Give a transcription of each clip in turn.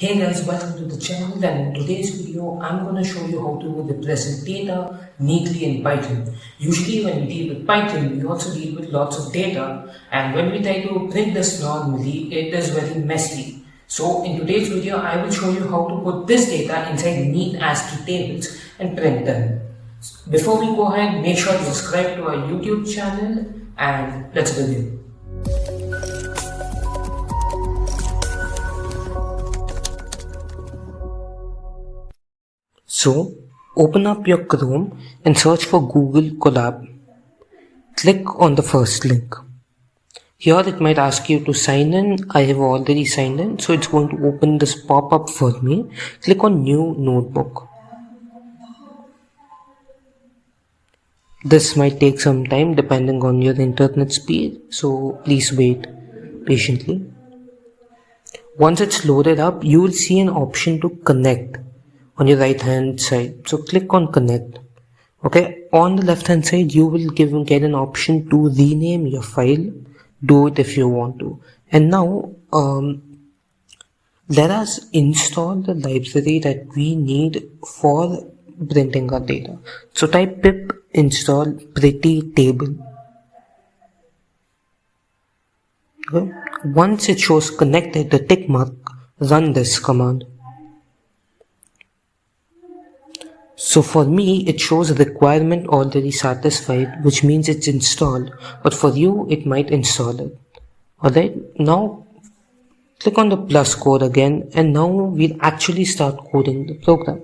Hey guys, welcome to the channel, and in today's video I'm going to show you how to represent data neatly in Python. Usually when we deal with Python, we also deal with lots of data, and when we try to print this normally, it is very messy. So in today's video I will show you how to put this data inside neat ASCII tables and print them. Before we go ahead, make sure to subscribe to our YouTube channel and let's begin. So, open up your Chrome and search for Google Colab. Click on the first link. Here it might ask you to sign in. I have already signed in, so it's going to open this pop-up for me. Click on New Notebook. This might take some time depending on your internet speed, so please wait patiently. Once it's loaded up, you will see an option to connect on your right hand side, so click on connect. Okay, on the left hand side you will get an option to rename your file. Do it if you want to. And now let us install the library that we need for printing our data. So type pip install Prettytable. Okay. Once it shows connected, the tick mark, run this command. So for me, it shows requirement already satisfied, which means it's installed, but for you, it might install it. Alright, now click on the plus code again, and now we'll actually start coding the program.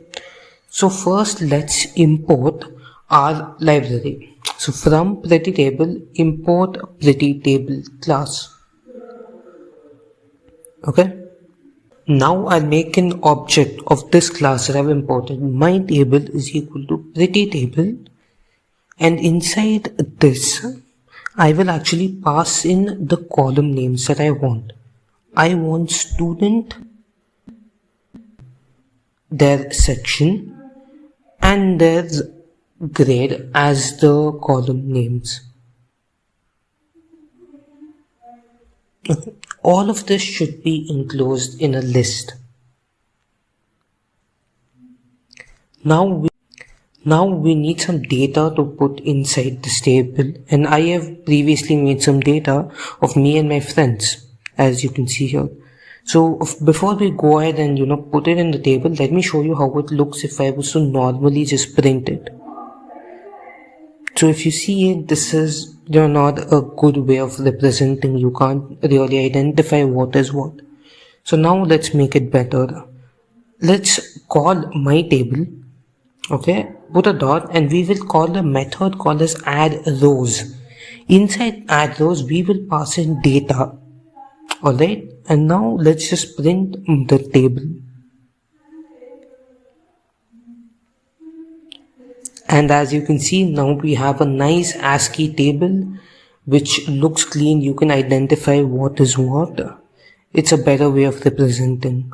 So first, let's import our library. So from Prettytable, import Prettytable class. Okay. Now I'll make an object of this class that I've imported. My table is equal to Prettytable, and inside this I will actually pass in the column names that I want. I want student, their section, and their grade as the column names. All of this should be enclosed in a list. Now we need some data to put inside this table, and I have previously made some data of me and my friends, as you can see here. So before we go ahead and put it in the table, let me show you how it looks if I was to normally just print it. So if you see it, this is not a good way of representing. You can't really identify what is what. So now let's make it better. Let's call my table, okay, put a dot, and we will call a method called as add rows. Inside add rows we will pass in data. Alright, and now let's just print the table. And as you can see, now we have a nice ASCII table which looks clean. You can identify what is what. It's a better way of representing.